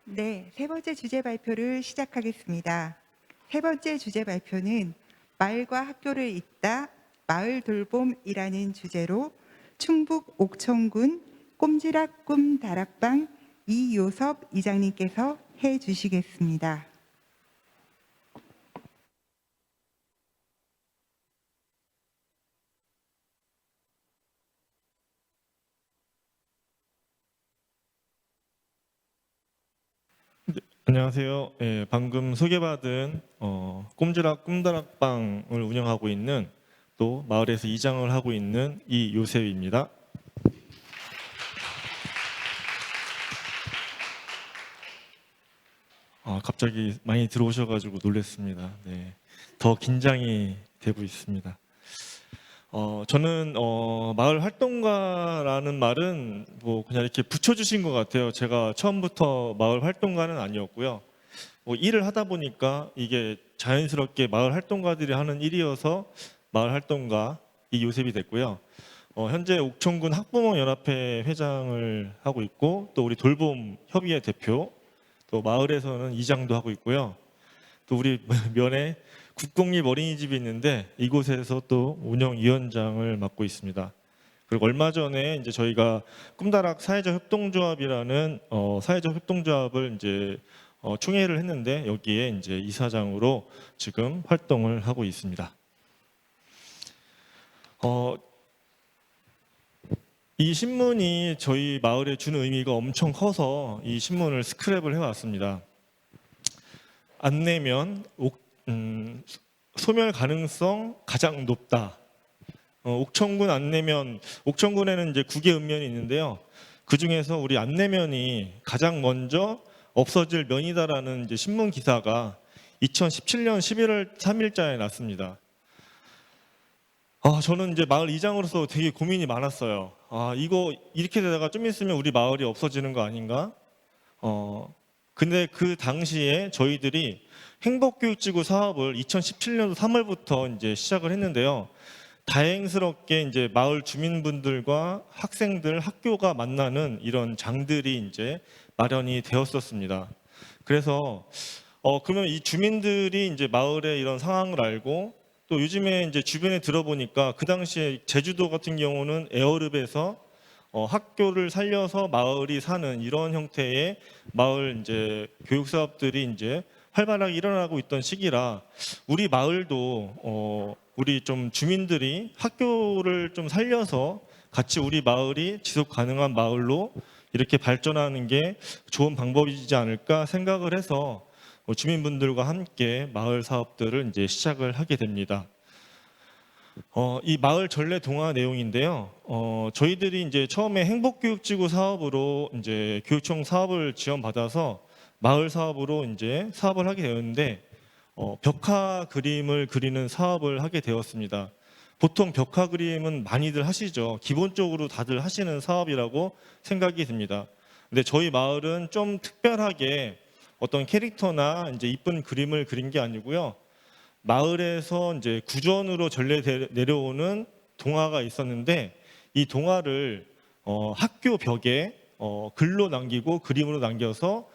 네, 세 번째 주제 발표를 시작하겠습니다. 세 번째 주제 발표는 마을과 학교를 잇다 마을 돌봄이라는 주제로 충북 옥천군 꼼지락 꿈 다락방 이요섭 이장님께서 해 주시겠습니다. 안녕하세요. 방금 소개받은 꼼지락 꿈다락방을 운영하고 있는 또 마을에서 이장을 하고 있는 이요셉입니다. 갑자기 많이 들어오셔가지고 놀랐습니다. 네, 더 긴장이 되고 있습니다. 저는 마을 활동가라는 말은 뭐 그냥 이렇게 붙여주신 것 같아요. 제가 처음부터 마을 활동가는 아니었고요. 뭐 일을 하다 보니까 이게 자연스럽게 마을 활동가들이 하는 일이어서 마을 활동가 이요셉이 됐고요. 현재 옥천군 학부모 연합회 회장을 하고 있고 또 우리 돌봄 협의회 대표, 또 마을에서는 이장도 하고 있고요. 또 우리 면에 국공립 어린이집이 있는데 이곳에서 또 운영위원장을 맡고 있습니다. 그리고 얼마 전에 이제 저희가 꿈다락 사회적 협동조합이라는 사회적 협동조합을 이제 총회를 했는데 여기에 이제 이사장으로 지금 활동을 하고 있습니다. 이 신문이 저희 마을에 주는 의미가 엄청 커서 이 신문을 스크랩을 해왔습니다. 안내면 소멸 가능성 가장 높다. 옥천군 안내면, 옥천군에는 이제 9개 읍면이 있는데요. 그 중에서 우리 안내면이 가장 먼저 없어질 면이다라는 이제 신문 기사가 2017년 11월 3일자에 났습니다. 저는 이제 마을 이장으로서 되게 고민이 많았어요. 이거 이렇게 되다가 좀 있으면 우리 마을이 없어지는 거 아닌가? 근데 그 당시에 저희들이 행복교육지구 사업을 2017년도 3월부터 이제 시작을 했는데요. 다행스럽게 이제 마을 주민분들과 학생들, 학교가 만나는 이런 장들이 이제 마련이 되었었습니다. 그래서 그러면 이 주민들이 이제 마을의 이런 상황을 알고 또 요즘에 이제 주변에 들어보니까 그 당시에 제주도 같은 경우는 에어릅에서 학교를 살려서 마을이 사는 이런 형태의 마을 이제 교육 사업들이 이제 활발하게 일어나고 있던 시기라 우리 마을도 우리 좀 주민들이 학교를 좀 살려서 같이 우리 마을이 지속 가능한 마을로 이렇게 발전하는 게 좋은 방법이지 않을까 생각을 해서 주민분들과 함께 마을 사업들을 이제 시작을 하게 됩니다. 이 마을 전래 동화 내용인데요. 저희들이 이제 처음에 행복교육지구 사업으로 이제 교육청 사업을 지원받아서 마을 사업으로 이제 사업을 하게 되었는데 벽화 그림을 그리는 사업을 하게 되었습니다. 보통 벽화 그림은 많이들 하시죠. 기본적으로 다들 하시는 사업이라고 생각이 듭니다. 근데 저희 마을은 좀 특별하게 어떤 캐릭터나 이제 이쁜 그림을 그린 게 아니고요. 마을에서 이제 구전으로 전래 내려오는 동화가 있었는데 이 동화를 학교 벽에 글로 남기고 그림으로 남겨서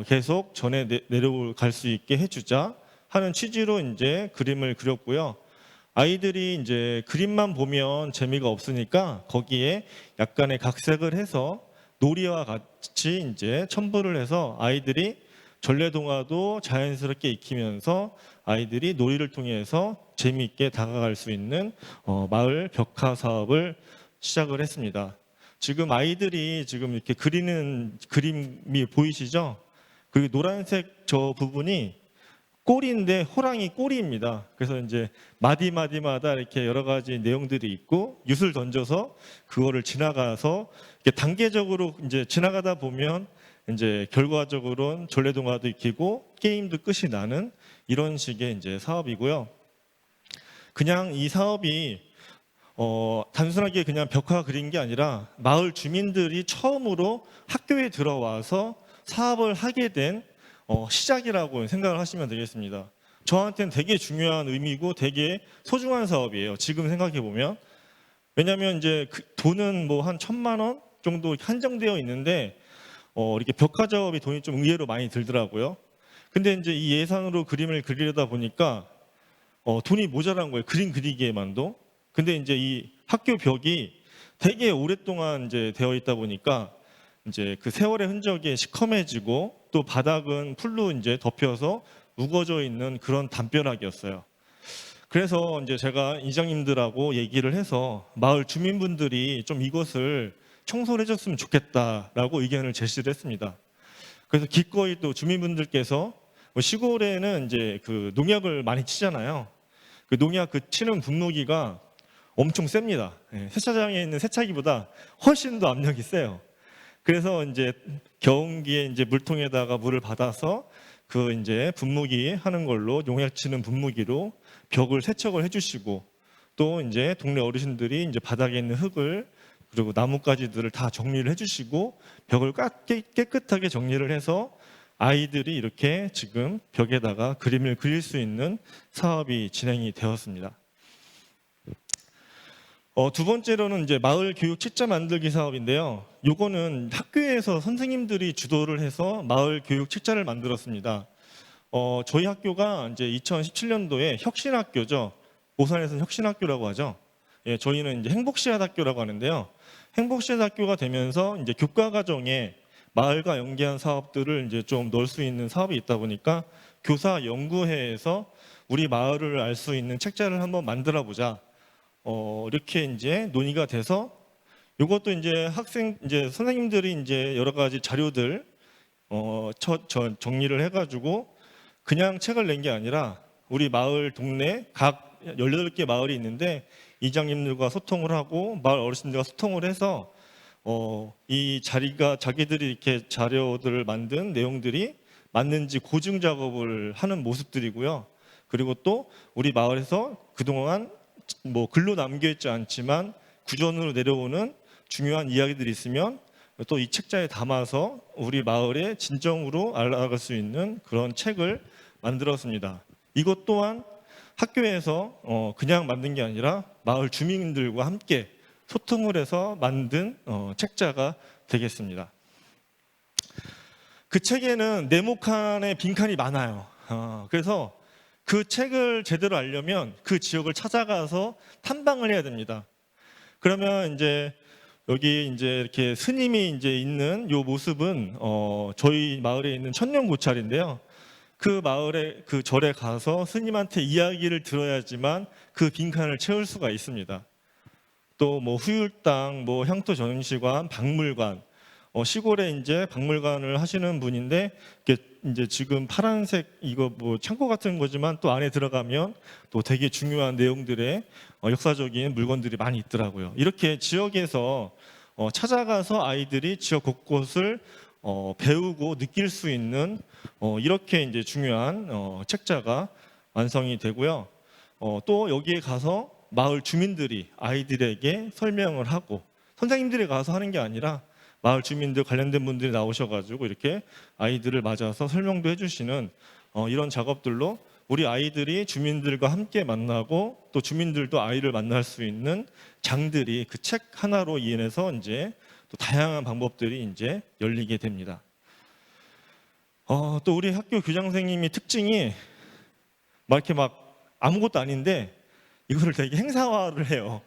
계속 전해 내려갈 수 있게 해주자 하는 취지로 이제 그림을 그렸고요. 아이들이 이제 그림만 보면 재미가 없으니까 거기에 약간의 각색을 해서 놀이와 같이 이제 첨부를 해서 아이들이 전래동화도 자연스럽게 익히면서 아이들이 놀이를 통해서 재미있게 다가갈 수 있는 마을 벽화 사업을 시작을 했습니다. 지금 아이들이 지금 이렇게 그리는 그림이 보이시죠? 그리고 노란색 저 부분이 꼬리인데 호랑이 꼬리입니다. 그래서 이제 마디마디마다 이렇게 여러 가지 내용들이 있고 윷을 던져서 그거를 지나가서 이렇게 단계적으로 이제 지나가다 보면 이제 결과적으로는 전래동화도 익히고 게임도 끝이 나는 이런 식의 이제 사업이고요. 그냥 이 사업이 단순하게 그냥 벽화 그린 게 아니라 마을 주민들이 처음으로 학교에 들어와서 사업을 하게 된 시작이라고 생각을 하시면 되겠습니다. 저한테는 되게 중요한 의미고 되게 소중한 사업이에요. 지금 생각해 보면. 왜냐하면 이제 그 돈은 뭐 한 1,000만 원 정도 한정되어 있는데 이렇게 벽화 작업이 돈이 좀 의외로 많이 들더라고요. 근데 이제 이 예산으로 그림을 그리려다 보니까 돈이 모자란 거예요. 그림 그리기에만도. 근데 이제 이 학교 벽이 되게 오랫동안 이제 되어 있다 보니까 이제 그 세월의 흔적이 시커매지고 또 바닥은 풀로 이제 덮여서 우거져 있는 그런 담벼락이었어요. 그래서 이제 제가 이장님들하고 얘기를 해서 마을 주민분들이 좀 이것을 청소를 해줬으면 좋겠다라고 의견을 제시를 했습니다. 그래서 기꺼이 또 주민분들께서 뭐 시골에는 이제 그 농약을 많이 치잖아요. 그 농약 그 치는 분무기가 엄청 셉니다. 예, 세차장에 있는 세차기보다 훨씬 더 압력이 세요. 그래서 이제 겨운기에 이제 물통에다가 물을 받아서 그 이제 분무기 하는 걸로 농약 치는 분무기로 벽을 세척을 해주시고 또 이제 동네 어르신들이 이제 바닥에 있는 흙을 그리고 나뭇가지들을 다 정리를 해주시고 벽을 깨끗하게 정리를 해서 아이들이 이렇게 지금 벽에다가 그림을 그릴 수 있는 사업이 진행이 되었습니다. 두 번째로는 이제 마을 교육 책자 만들기 사업인데요. 요거는 학교에서 선생님들이 주도를 해서 마을 교육 책자를 만들었습니다. 저희 학교가 이제 2017년도에 혁신학교죠. 오산에서는 혁신학교라고 하죠. 예, 저희는 이제 행복씨앗학교라고 하는데요. 행복씨앗학교가 되면서 이제 교과과정에 마을과 연계한 사업들을 이제 좀 넣을 수 있는 사업이 있다 보니까 교사 연구회에서 우리 마을을 알 수 있는 책자를 한번 만들어 보자. 이렇게 이제 논의가 돼서 이것도 이제 이제 선생님들이 이제 여러 가지 자료들 정리를 해가지고 그냥 책을 낸 게 아니라 우리 마을 동네 각 18개 마을이 있는데 이장님들과 소통을 하고 마을 어르신들과 소통을 해서 이 자리가 자기들이 이렇게 자료들을 만든 내용들이 맞는지 고증 작업을 하는 모습들이고요. 그리고 또 우리 마을에서 그동안 뭐 글로 남겨있지 않지만 구전으로 내려오는 중요한 이야기들이 있으면 또 이 책자에 담아서 우리 마을의 진정으로 알아갈 수 있는 그런 책을 만들었습니다. 이것 또한 학교에서 그냥 만든 게 아니라 마을 주민들과 함께 소통을 해서 만든 책자가 되겠습니다. 그 책에는 네모칸의 빈칸이 많아요. 그래서 그 책을 제대로 알려면 그 지역을 찾아가서 탐방을 해야 됩니다. 그러면 이제 여기 이제 이렇게 스님이 이제 있는 요 모습은 저희 마을에 있는 천년고찰인데요. 그 마을에 그 절에 가서 스님한테 이야기를 들어야지만 그 빈칸을 채울 수가 있습니다. 또 뭐 후율당, 뭐 향토 전시관, 박물관, 시골에 이제 박물관을 하시는 분인데 이제 지금 파란색 이거 뭐 창고 같은 거지만 또 안에 들어가면 또 되게 중요한 내용들의 역사적인 물건들이 많이 있더라고요. 이렇게 지역에서 찾아가서 아이들이 지역 곳곳을 배우고 느낄 수 있는 이렇게 이제 중요한 책자가 완성이 되고요. 또 여기에 가서 마을 주민들이 아이들에게 설명을 하고 선생님들이 가서 하는 게 아니라 마을 주민들 관련된 분들이 나오셔가지고 이렇게 아이들을 맞아서 설명도 해주시는 이런 작업들로 우리 아이들이 주민들과 함께 만나고 또 주민들도 아이를 만날 수 있는 장들이 그 책 하나로 인해서 이제 또 다양한 방법들이 이제 열리게 됩니다. 또 우리 학교 교장 선생님이 특징이 막 이렇게 막 아무것도 아닌데 이거를 되게 행사화를 해요.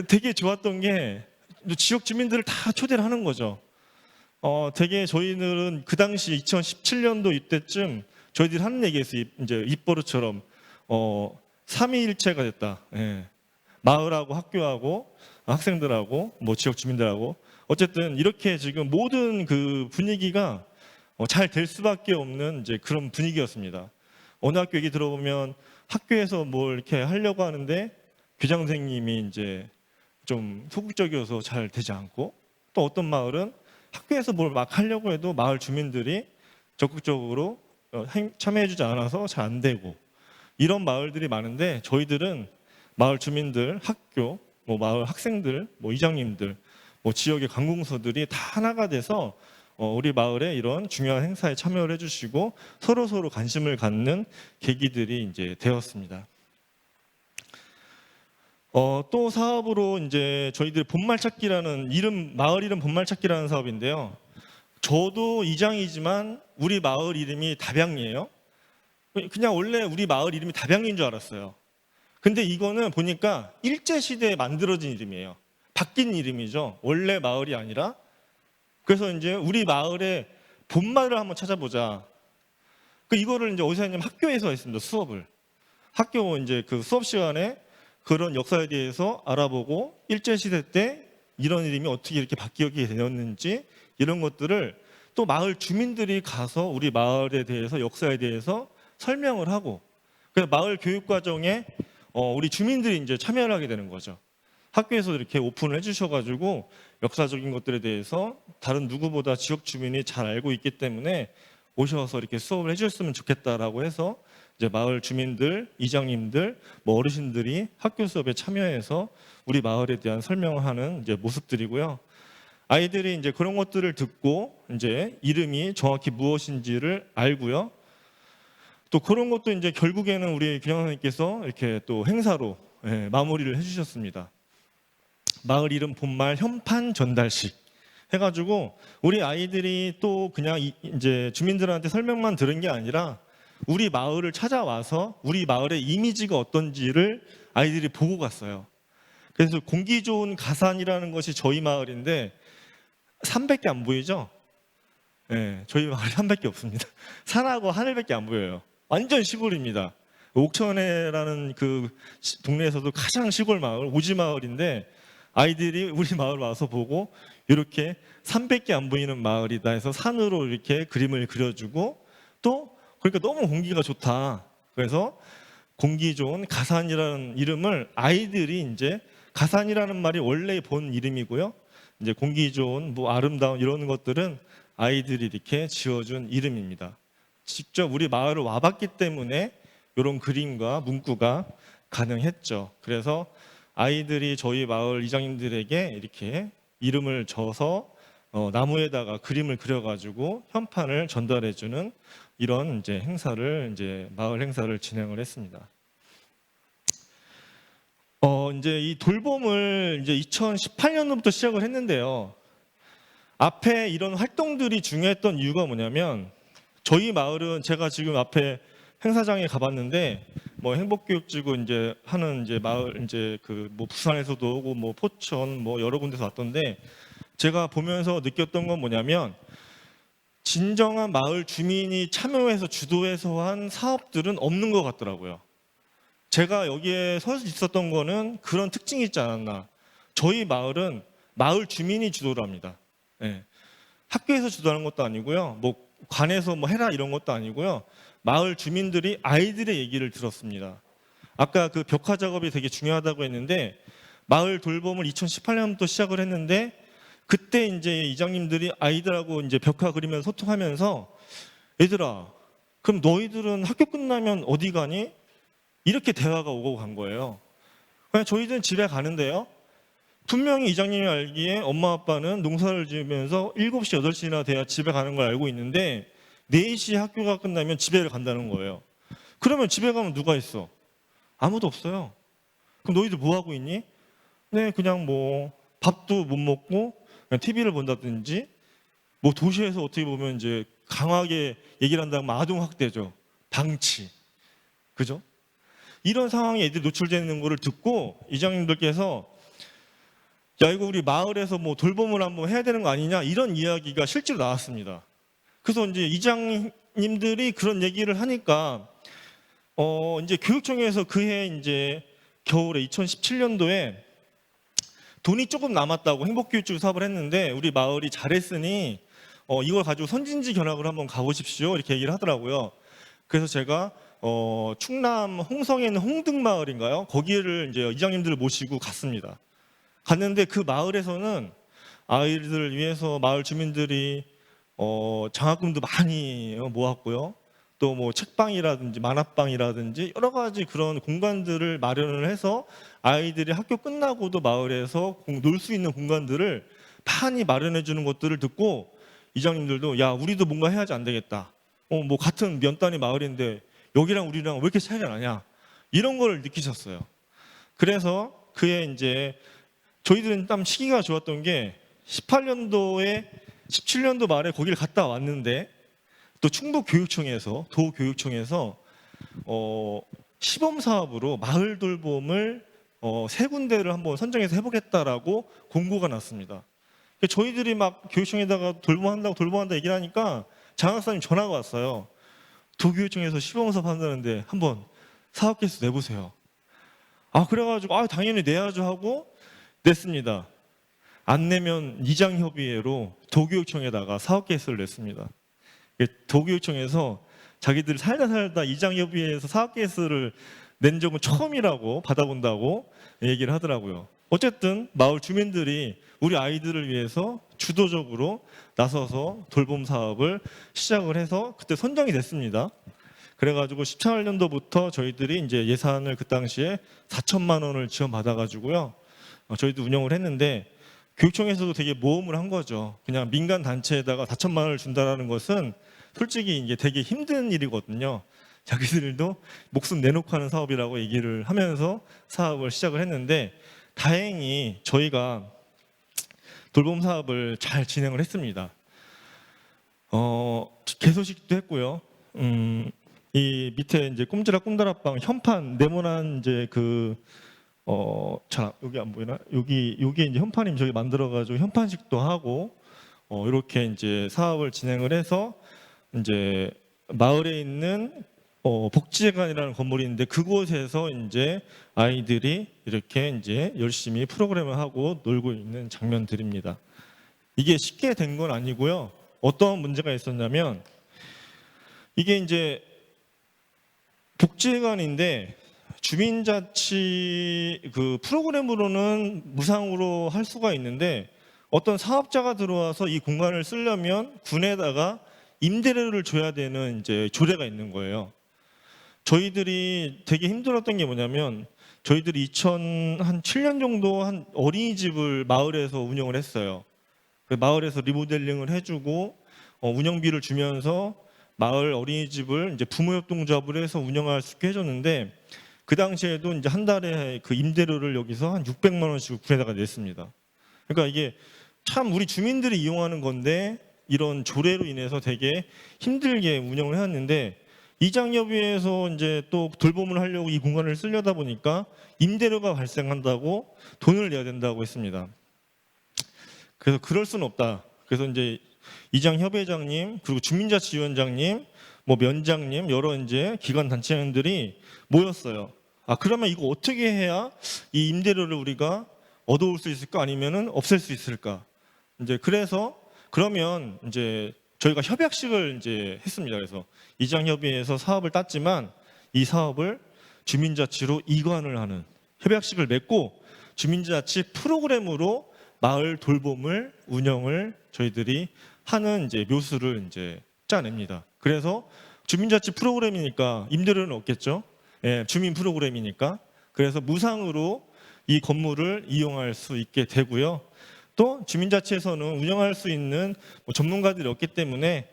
되게 좋았던 게 지역 주민들을 다 초대를 하는 거죠. 되게 저희들은 그 당시 2017년도 이때쯤 저희들이 하는 얘기에서 이제 입버릇처럼 3위일체가 됐다. 예. 마을하고 학교하고 학생들하고 뭐 지역 주민들하고 어쨌든 이렇게 지금 모든 그 분위기가 잘 될 수밖에 없는 이제 그런 분위기였습니다. 어느 학교 얘기 들어보면 학교에서 뭘 이렇게 하려고 하는데 교장 선생님이 이제 좀 소극적이어서 잘 되지 않고 또 어떤 마을은 학교에서 뭘 막 하려고 해도 마을 주민들이 적극적으로 참여해주지 않아서 잘 안 되고 이런 마을들이 많은데 저희들은 마을 주민들, 학교, 뭐 마을 학생들, 뭐 이장님들, 뭐 지역의 관공서들이 다 하나가 돼서 우리 마을에 이런 중요한 행사에 참여를 해주시고 서로 관심을 갖는 계기들이 이제 되었습니다. 또 사업으로 이제 저희들 본말찾기라는 마을 이름 본말찾기라는 사업인데요. 저도 이장이지만 우리 마을 이름이 다량리예요. 그냥 원래 우리 마을 이름이 다량리인 줄 알았어요. 근데 이거는 보니까 일제시대에 만들어진 이름이에요. 바뀐 이름이죠. 원래 마을이 아니라. 그래서 이제 우리 마을의 본말을 한번 찾아보자. 이거를 이제 어디서 했냐면 학교에서 했습니다. 수업을. 학교 이제 그 수업 시간에 그런 역사에 대해서 알아보고 일제시대 때 이런 이름이 어떻게 이렇게 바뀌게 되었는지 이런 것들을 또 마을 주민들이 가서 우리 마을에 대해서 역사에 대해서 설명을 하고 그래서 마을 교육 과정에 우리 주민들이 이제 참여를 하게 되는 거죠. 학교에서 이렇게 오픈을 해주셔가지고 역사적인 것들에 대해서 다른 누구보다 지역 주민이 잘 알고 있기 때문에 오셔서 이렇게 수업을 해주셨으면 좋겠다라고 해서 이제 마을 주민들, 이장님들, 뭐 어르신들이 학교 수업에 참여해서 우리 마을에 대한 설명하는 이제 모습들이고요. 아이들이 이제 그런 것들을 듣고 이제 이름이 정확히 무엇인지를 알고요. 또 그런 것도 이제 결국에는 우리 교장 선생님께서 이렇게 또 행사로 마무리를 해주셨습니다. 마을 이름 본말 현판 전달식 해가지고 우리 아이들이 또 그냥 이제 주민들한테 설명만 들은 게 아니라 우리 마을을 찾아와서 우리 마을의 이미지가 어떤지를 아이들이 보고 갔어요. 그래서 공기 좋은 가산이라는 것이 저희 마을인데 산밖에 안 보이죠? 네, 저희 마을에 산밖에 없습니다. 산하고 하늘밖에 안 보여요. 완전 시골입니다. 옥천회라는 그 동네에서도 가장 시골 마을, 오지 마을인데 아이들이 우리 마을 와서 보고 이렇게 산밖에 안 보이는 마을이다 해서 산으로 이렇게 그림을 그려주고 또 그러니까 너무 공기가 좋다. 그래서 공기 좋은 가산이라는 이름을 아이들이 이제 가산이라는 말이 원래 본 이름이고요. 이제 공기 좋은 뭐 아름다운 이런 것들은 아이들이 이렇게 지어준 이름입니다. 직접 우리 마을을 와봤기 때문에 이런 그림과 문구가 가능했죠. 그래서 아이들이 저희 마을 이장님들에게 이렇게 이름을 적어서 나무에다가 그림을 그려가지고 현판을 전달해주는 이런 이제 행사를 이제 마을 행사를 진행을 했습니다. 이제 이 돌봄을 이제 2018년도부터 시작을 했는데요. 앞에 이런 활동들이 중요했던 이유가 뭐냐면 저희 마을은 제가 지금 앞에 행사장에 가봤는데 뭐 행복교육지구 이제 하는 이제 마을 이제 그 뭐 부산에서도 오고 뭐 포천 뭐 여러 군데서 왔던데 제가 보면서 느꼈던 건 뭐냐면 진정한 마을 주민이 참여해서 주도해서 한 사업들은 없는 것 같더라고요. 제가 여기에 서 있었던 거는 그런 특징이 있지 않았나. 저희 마을은 마을 주민이 주도를 합니다. 네. 학교에서 주도하는 것도 아니고요. 뭐 관에서 뭐 해라 이런 것도 아니고요. 마을 주민들이 아이들의 얘기를 들었습니다. 아까 그 벽화 작업이 되게 중요하다고 했는데 마을 돌봄을 2018년부터 시작을 했는데 그때 이제 이장님들이 아이들하고 이제 벽화 그리면서 소통하면서 얘들아, 그럼 너희들은 학교 끝나면 어디 가니? 이렇게 대화가 오고 간 거예요. 그냥 저희들은 집에 가는데요. 분명히 이장님이 알기에 엄마 아빠는 농사를 지으면서 7시, 8시나 돼야 집에 가는 걸 알고 있는데 4시 학교가 끝나면 집에 간다는 거예요. 그러면 집에 가면 누가 있어? 아무도 없어요. 그럼 너희들 뭐 하고 있니? 네, 그냥 뭐 밥도 못 먹고 그냥 TV를 본다든지 뭐 도시에서 어떻게 보면 이제 강하게 얘기를 한다면 아동학대죠. 방치. 그죠? 이런 상황에 애들이 노출되는 거를 듣고 이장님들께서 야, 이거 우리 마을에서 뭐 돌봄을 한번 해야 되는 거 아니냐 이런 이야기가 실제로 나왔습니다. 그래서 이제 이장님들이 그런 얘기를 하니까 이제 교육청에서 그해 이제 겨울에 2017년도에 돈이 조금 남았다고 행복교육지구 사업을 했는데 우리 마을이 잘했으니 이걸 가지고 선진지 견학을 한번 가보십시오 이렇게 얘기를 하더라고요. 그래서 제가 충남 홍성에 있는 홍등마을인가요? 거기를 이제 이장님들을 모시고 갔습니다. 갔는데 그 마을에서는 아이들을 위해서 마을 주민들이 장학금도 많이 모았고요. 또 뭐 책방이라든지 만화방이라든지 여러 가지 그런 공간들을 마련을 해서 아이들이 학교 끝나고도 마을에서 놀 수 있는 공간들을 많이 마련해 주는 것들을 듣고 이장님들도 야, 우리도 뭔가 해야지 안 되겠다. 뭐 같은 면 단위 마을인데 여기랑 우리랑 왜 이렇게 차이가 나냐? 이런 걸 느끼셨어요. 그래서 그해 이제 저희들은 딱 시기가 좋았던 게 18년도에 17년도 말에 거기를 갔다 왔는데 또 충북교육청에서 도교육청에서 시범 사업으로 마을 돌봄을 세 군데를 한번 선정해서 해보겠다라고 공고가 났습니다. 저희들이 막 교육청에다가 돌봄한다 얘기를 하니까 장학사님 전화가 왔어요. 도교육청에서 시범 사업 한다는데 한번 사업 개수 내보세요. 그래가지고 당연히 내야죠 하고 냈습니다. 안 내면 이장협의회로 도교육청에다가 사업 개수를 냈습니다. 도교육청에서 자기들 살다 이장협의회에서 사업 개수를 낸 적은 처음이라고 받아본다고 얘기를 하더라고요. 어쨌든 마을 주민들이 우리 아이들을 위해서 주도적으로 나서서 돌봄 사업을 시작을 해서 그때 선정이 됐습니다. 그래가지고 17년도부터 저희들이 이제 예산을 그 당시에 4천만 원을 지원받아가지고요. 저희도 운영을 했는데 교육청에서도 되게 모험을 한 거죠. 그냥 민간 단체에다가 4천만 원을 준다라는 것은 솔직히 이게 되게 힘든 일이거든요. 자기들도 목숨 내놓고 하는 사업이라고 얘기를 하면서 사업을 시작을 했는데 다행히 저희가 돌봄 사업을 잘 진행을 했습니다. 개소식도 했고요. 이 밑에 이제 꿈지락 꿈다락방 현판 네모난 이제 여기 안 보이나? 여기 이제 현판임 저기 만들어가지고 현판식도 하고 이렇게 이제 사업을 진행을 해서 이제 마을에 있는 복지회관이라는 건물이 있는데 그곳에서 이제 아이들이 이렇게 이제 열심히 프로그램을 하고 놀고 있는 장면들입니다. 이게 쉽게 된 건 아니고요. 어떤 문제가 있었냐면 이게 이제 복지회관인데 주민자치 그 프로그램으로는 무상으로 할 수가 있는데 어떤 사업자가 들어와서 이 공간을 쓰려면 군에다가 임대료를 줘야 되는 이제 조례가 있는 거예요. 저희들이 되게 힘들었던 게 뭐냐면 저희들이 2007년 정도 한 어린이집을 마을에서 운영을 했어요. 마을에서 리모델링을 해주고 운영비를 주면서 마을 어린이집을 이제 부모협동조합을 해서 운영할 수 있게 해줬는데 그 당시에도 이제 한 달에 그 임대료를 여기서 한 600만 원씩 군에다가 냈습니다. 그러니까 이게 참 우리 주민들이 이용하는 건데 이런 조례로 인해서 되게 힘들게 운영을 해왔는데 이장협의회에서 이제 또 돌봄을 하려고 이 공간을 쓰려다 보니까 임대료가 발생한다고 돈을 내야 된다고 했습니다. 그래서 그럴 수는 없다. 그래서 이제 이장협회장님 그리고 주민자치위원장님 뭐 면장님 여러 이제 기관 단체장들이 모였어요. 그러면 이거 어떻게 해야 이 임대료를 우리가 얻어올 수 있을까 아니면은 없앨 수 있을까? 이제 그래서 그러면 이제 저희가 협약식을 이제 했습니다. 그래서 이장협의회에서 사업을 땄지만 이 사업을 주민자치로 이관을 하는 협약식을 맺고 주민자치 프로그램으로 마을 돌봄을 운영을 저희들이 하는 이제 묘수를 이제 짜냅니다. 그래서 주민자치 프로그램이니까 임대료는 없겠죠. 예, 주민 프로그램이니까. 그래서 무상으로 이 건물을 이용할 수 있게 되고요. 또 주민자치에서는 운영할 수 있는 전문가들이 없기 때문에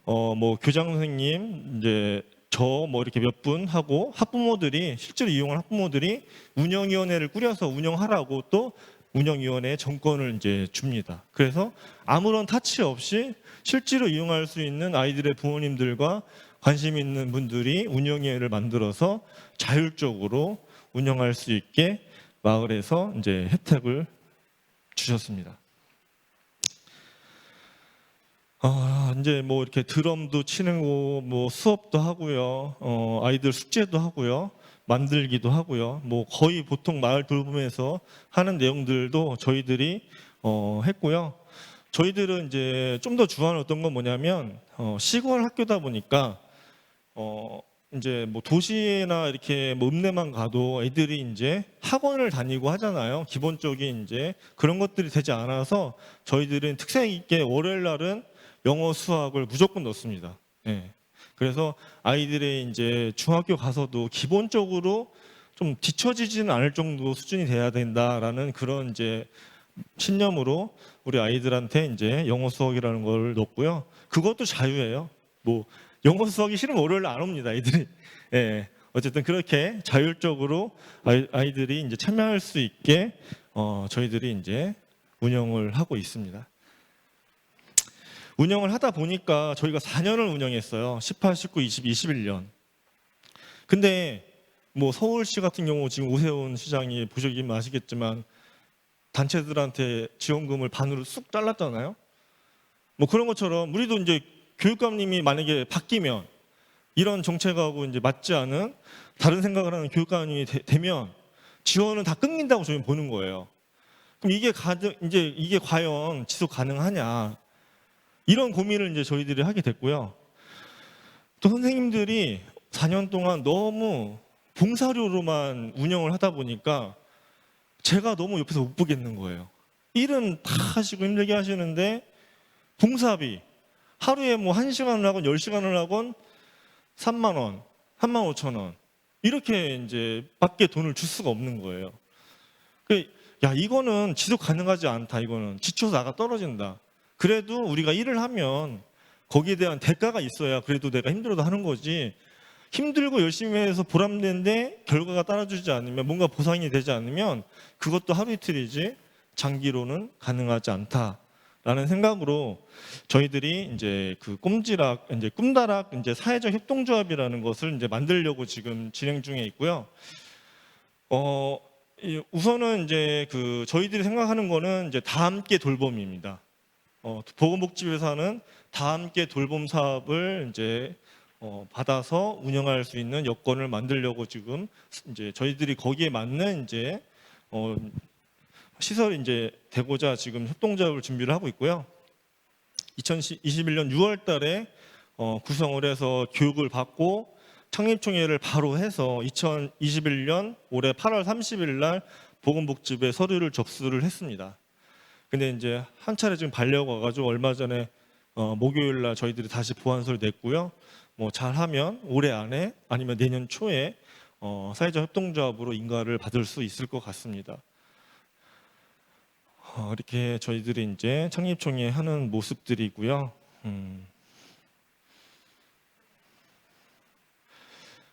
뭐 교장 선생님 이제 저 뭐 이렇게 몇 분 하고 학부모들이 실제로 이용한 학부모들이 운영위원회를 꾸려서 운영하라고 또 운영위원회에 정권을 이제 줍니다. 그래서 아무런 타치 없이 실제로 이용할 수 있는 아이들의 부모님들과 관심 있는 분들이 운영위원회를 만들어서 자율적으로 운영할 수 있게 마을에서 이제 혜택을 주셨습니다. 이제 뭐 이렇게 드럼도 치는 거, 뭐 수업도 하고요, 아이들 숙제도 하고요, 만들기도 하고요. 뭐 거의 보통 마을 돌봄에서 하는 내용들도 저희들이 했고요. 저희들은 이제 좀 더 주안했던 건 뭐냐면 시골 학교다 보니까 이제 뭐 도시나 이렇게 뭐 읍내만 가도 애들이 이제 학원을 다니고 하잖아요. 기본적인 이제 그런 것들이 되지 않아서 저희들은 특색 있게 월요일 날은 영어 수학을 무조건 넣습니다. 예. 그래서 아이들의 이제 중학교 가서도 기본적으로 좀 뒤처지지는 않을 정도 수준이 돼야 된다라는 그런 이제 신념으로 우리 아이들한테 이제 영어 수학이라는 걸 넣었고요. 그것도 자유예요. 뭐 영어 수학이 싫으면 월요일 안 옵니다, 아이들이. 예. 어쨌든 그렇게 자율적으로 아이들이 이제 참여할 수 있게 저희들이 이제 운영을 하고 있습니다. 운영을 하다 보니까 저희가 4년을 운영했어요. 18, 19, 20, 21년. 근데 뭐 서울시 같은 경우 지금 오세훈 시장이 보시기면 아시겠지만 단체들한테 지원금을 반으로 쑥 잘랐잖아요. 뭐 그런 것처럼 우리도 이제 교육감님이 만약에 바뀌면 이런 정책하고 이제 맞지 않은 다른 생각을 하는 교육감님이 되면 지원을 다 끊긴다고 저희는 보는 거예요. 그럼 이게 과연 지속 가능하냐? 이런 고민을 이제 저희들이 하게 됐고요. 또 선생님들이 4년 동안 너무 봉사료로만 운영을 하다 보니까 제가 너무 옆에서 못 보겠는 거예요. 일은 다 하시고 힘들게 하시는데 봉사비 하루에 뭐 1시간을 하건 10시간을 하건 3만 원, 3만 5천 원 이렇게 이제 밖에 돈을 줄 수가 없는 거예요. 야, 이거는 지속 가능하지 않다. 이거는 지쳐서 나가 떨어진다. 그래도 우리가 일을 하면 거기에 대한 대가가 있어야 그래도 내가 힘들어도 하는 거지. 힘들고 열심히 해서 보람된데 결과가 따라주지 않으면 뭔가 보상이 되지 않으면 그것도 하루 이틀이지 장기로는 가능하지 않다라는 생각으로 저희들이 이제 그 꿈다락 이제 사회적 협동조합이라는 것을 이제 만들려고 지금 진행 중에 있고요. 우선은 이제 그 저희들이 생각하는 거는 이제 다 함께 돌봄입니다. 보건복지회사는 다 함께 돌봄 사업을 이제 받아서 운영할 수 있는 여건을 만들려고 지금 이제 저희들이 거기에 맞는 이제 시설이 이제 되고자 지금 협동조합을 준비를 하고 있고요. 2021년 6월달에 구성을 해서 교육을 받고 창립총회를 바로 해서 2021년 올해 8월 30일 날 보건복지부에 서류를 접수를 했습니다. 근데 이제 한 차례 지금 반려가 와가지고 얼마 전에 목요일 날 저희들이 다시 보완서를 냈고요. 뭐 잘하면 올해 안에 아니면 내년 초에 사회적 협동조합으로 인가를 받을 수 있을 것 같습니다. 이렇게 저희들이 이제 창립총회 하는 모습들이고요.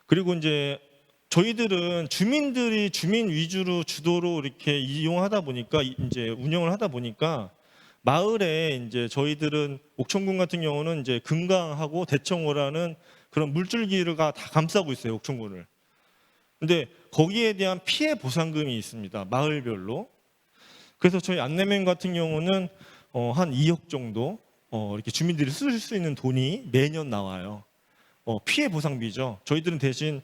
그리고 이제 저희들은 주민들이 주민 위주로 주도로 이렇게 이용하다 보니까 이제 운영을 하다 보니까 마을에 이제 저희들은 옥천군 같은 경우는 이제 금강하고 대청호라는 그런 물줄기가 다 감싸고 있어요, 옥천군을. 근데 거기에 대한 피해 보상금이 있습니다, 마을별로. 그래서 저희 안내면 같은 경우는 한 2억 정도 이렇게 주민들이 쓸 수 있는 돈이 매년 나와요. 피해 보상비죠. 저희들은 대신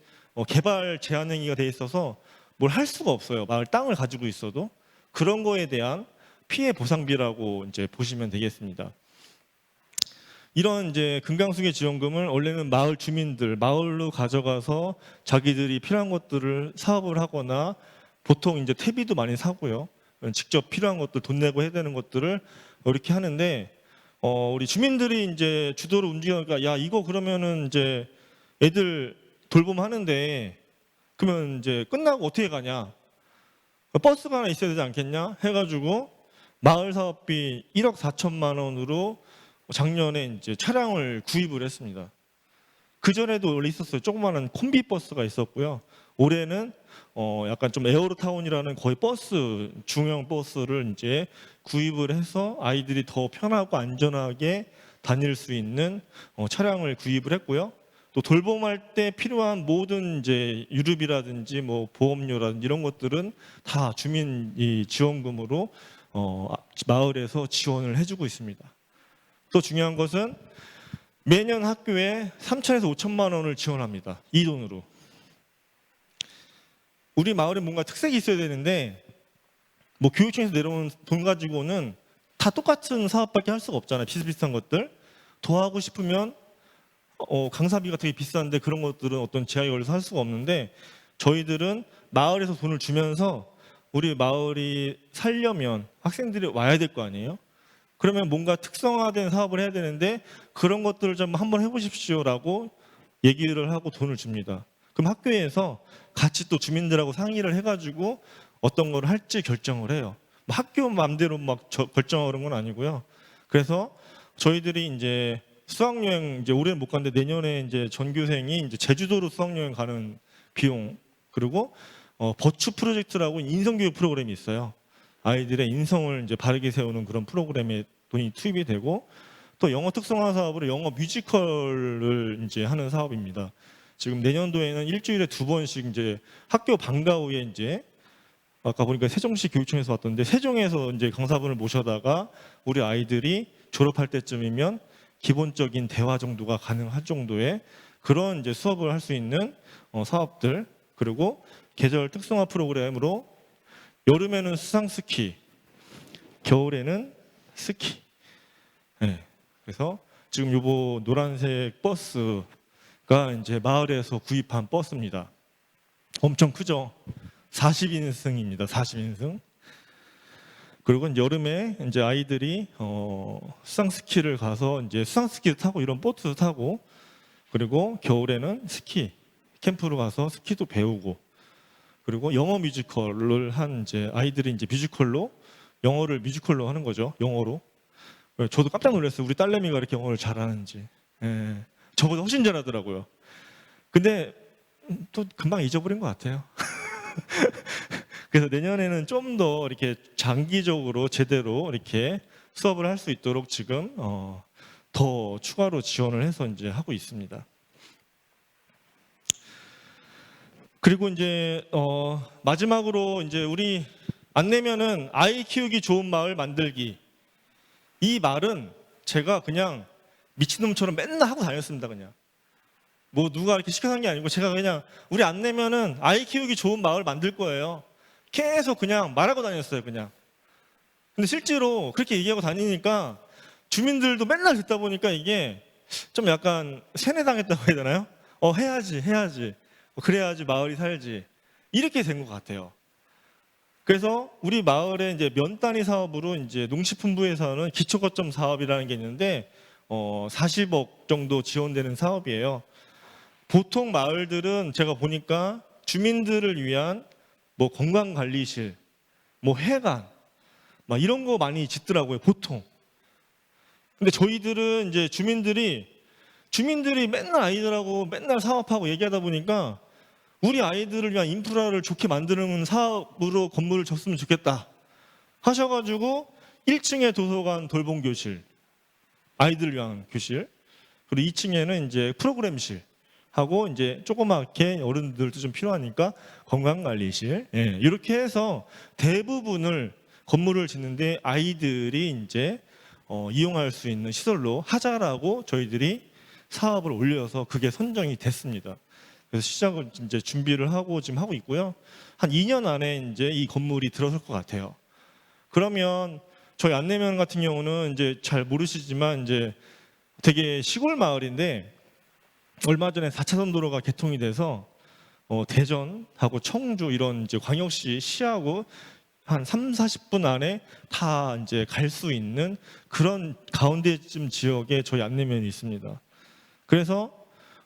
개발 제한 행위가 돼 있어서 뭘 할 수가 없어요. 마을 땅을 가지고 있어도 그런 거에 대한 피해 보상비라고 이제 보시면 되겠습니다. 이런 이제 금강수계 지원금을 원래는 마을 주민들 마을로 가져가서 자기들이 필요한 것들을 사업을 하거나 보통 이제 퇴비도 많이 사고요. 직접 필요한 것들 돈 내고 해야 되는 것들을 이렇게 하는데 우리 주민들이 이제 주도를 움직여니까 야, 이거 그러면은 이제 애들 돌봄하는데 그러면 이제 끝나고 어떻게 가냐? 버스가 하나 있어야 되지 않겠냐? 해가지고 마을 사업비 1억 4천만 원으로 작년에 이제 차량을 구입을 했습니다. 그 전에도 원래 있었어요. 조그마한 콤비 버스가 있었고요. 올해는 약간 좀 에어로타운이라는 거의 버스 중형 버스를 이제 구입을 해서 아이들이 더 편하고 안전하게 다닐 수 있는 차량을 구입을 했고요. 또 돌봄할 때 필요한 모든 이제 유류비라든지 뭐 보험료라든지 이런 것들은 다 주민 지원금으로 마을에서 지원을 해주고 있습니다. 또 중요한 것은 매년 학교에 3천에서 5천만 원을 지원합니다. 이 돈으로. 우리 마을에 뭔가 특색이 있어야 되는데 뭐 교육청에서 내려온 돈 가지고는 다 똑같은 사업밖에 할 수가 없잖아요. 비슷비슷한 것들. 더 하고 싶으면 강사비가 되게 비싼데 그런 것들은 어떤 제약에 걸려서 할 수가 없는데 저희들은 마을에서 돈을 주면서 우리 마을이 살려면 학생들이 와야 될 거 아니에요. 그러면 뭔가 특성화된 사업을 해야 되는데 그런 것들을 좀 한번 해보십시오라고 얘기를 하고 돈을 줍니다. 그럼 학교에서 같이 또 주민들하고 상의를 해가지고 어떤 걸 할지 결정을 해요. 학교 마음대로 막 결정하고 그런 건 아니고요. 그래서 저희들이 이제 수학여행 이제 올해는 못 갔는데 내년에 이제 전교생이 이제 제주도로 수학여행 가는 비용 그리고 버추 프로젝트라고 인성교육 프로그램이 있어요. 아이들의 인성을 이제 바르게 세우는 그런 프로그램에 돈이 투입이 되고 또 영어 특성화 사업으로 영어 뮤지컬을 이제 하는 사업입니다. 지금 내년도에는 일주일에 2번씩 이제 학교 방과 후에 이제 아까 보니까 세종시 교육청에서 왔던데 세종에서 이제 강사분을 모셔다가 우리 아이들이 졸업할 때쯤이면 기본적인 대화 정도가 가능할 정도의 그런 이제 수업을 할 수 있는 사업들, 그리고 계절 특성화 프로그램으로 여름에는 수상 스키, 겨울에는 스키. 네. 그래서 지금 요거 노란색 버스가 이제 마을에서 구입한 버스입니다. 엄청 크죠? 40인승입니다. 40인승. 그리고 이제 여름에 이제 아이들이 수상 스키를 가서 이제 수상 스키도 타고 이런 보트도 타고, 그리고 겨울에는 스키 캠프로 가서 스키도 배우고, 그리고 영어 뮤지컬을 한 이제 아이들이 이제 뮤지컬로 영어를 뮤지컬로 하는 거죠. 영어로. 저도 깜짝 놀랐어요. 우리 딸내미가 이렇게 영어를 잘하는지. 예, 저보다 훨씬 잘하더라고요. 근데 또 금방 잊어버린 것 같아요. 그래서 내년에는 좀 더 이렇게 장기적으로 제대로 이렇게 수업을 할 수 있도록 지금 더 추가로 지원을 해서 이제 하고 있습니다. 그리고 이제 마지막으로 이제 우리 안 내면은 아이 키우기 좋은 마을 만들기. 이 말은 제가 그냥 미친놈처럼 맨날 하고 다녔습니다. 그냥 뭐 누가 이렇게 시켜서 한 게 아니고 제가 그냥 우리 안 내면은 아이 키우기 좋은 마을 만들 거예요. 계속 그냥 말하고 다녔어요. 그냥. 근데 실제로 그렇게 얘기하고 다니니까 주민들도 맨날 듣다 보니까 이게 좀 약간 세뇌당했다고 해야 되나요? 해야지. 그래야지 마을이 살지. 이렇게 된 것 같아요. 그래서 우리 마을에 이제 면 단위 사업으로 이제 농식품부에서는 기초거점 사업이라는 게 있는데 40억 정도 지원되는 사업이에요. 보통 마을들은 제가 보니까 주민들을 위한 뭐 건강관리실, 뭐 회관, 막 이런 거 많이 짓더라고요, 보통. 근데 저희들은 이제 주민들이 맨날 아이들하고 맨날 사업하고 얘기하다 보니까 우리 아이들을 위한 인프라를 좋게 만드는 사업으로 건물을 졌으면 좋겠다 하셔가지고 1층에 도서관 돌봄 교실, 아이들을 위한 교실, 그리고 2층에는 이제 프로그램실 하고 이제 조그맣게 어른들도 좀 필요하니까 건강관리실, 이렇게 해서 대부분을 건물을 짓는데 아이들이 이제 이용할 수 있는 시설로 하자라고 저희들이 사업을 올려서 그게 선정이 됐습니다. 그래서 시작을 이제 준비를 하고 지금 하고 있고요. 한 2년 안에 이제 이 건물이 들어설 것 같아요. 그러면 저희 안내면 같은 경우는 이제 잘 모르시지만 이제 되게 시골 마을인데 얼마 전에 4차선 도로가 개통이 돼서 대전하고 청주 이런 이제 광역시 시하고 한 3, 40분 안에 다 이제 갈 수 있는 그런 가운데쯤 지역에 저희 안내면이 있습니다. 그래서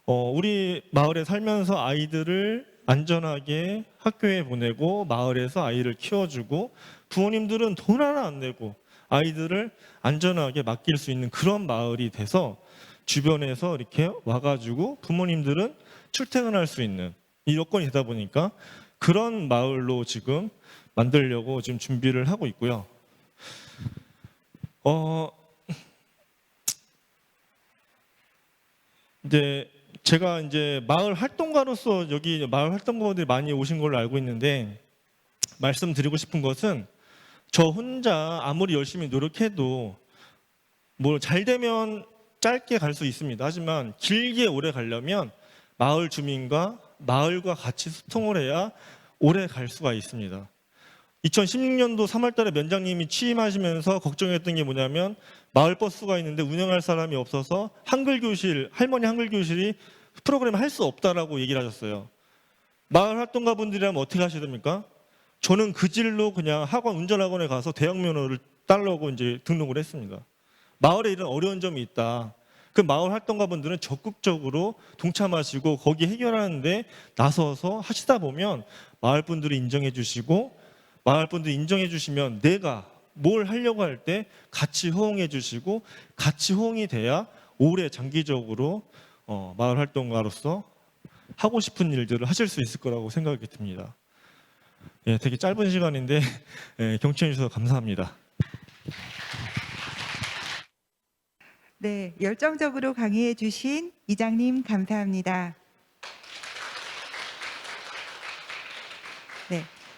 우리 마을에 살면서 아이들을 안전하게 학교에 보내고 마을에서 아이를 키워주고 부모님들은 돈 하나 안 내고 아이들을 안전하게 맡길 수 있는 그런 마을이 돼서 주변에서 이렇게 와가지고 부모님들은 출퇴근할 수 있는 이 여건이 되다 보니까 그런 마을로 지금 만들려고 지금 준비를 하고 있고요. 이제 제가 이제 마을 활동가로서 여기 마을 활동가분들이 많이 오신 걸로 알고 있는데 말씀드리고 싶은 것은 저 혼자 아무리 열심히 노력해도 뭐 잘 되면 짧게 갈 수 있습니다. 하지만 길게 오래 가려면 마을 주민과 마을과 같이 소통을 해야 오래 갈 수가 있습니다. 2016년도 3월 달에 면장님이 취임하시면서 걱정했던 게 뭐냐면 마을 버스가 있는데 운영할 사람이 없어서 한글 교실, 할머니 한글 교실이 프로그램 할 수 없다라고 얘기를 하셨어요. 마을 활동가 분들이라면 어떻게 하셔야 됩니까? 저는 그 질로 그냥 학원, 운전학원에 가서 대학 면허를 따려고 이제 등록을 했습니다. 마을에 이런 어려운 점이 있다. 그 마을 활동가 분들은 적극적으로 동참하시고 거기 해결하는데 나서서 하시다 보면 마을 분들이 인정해 주시고 마을 분들이 인정해 주시면 내가 뭘 하려고 할 때 같이 호응해 주시고 같이 호응이 돼야 오래 장기적으로 마을 활동가로서 하고 싶은 일들을 하실 수 있을 거라고 생각이 듭니다. 예, 되게 짧은 시간인데 경청해 주셔서 감사합니다. 네, 열정적으로 강의해 주신 이장님 감사합니다. 네,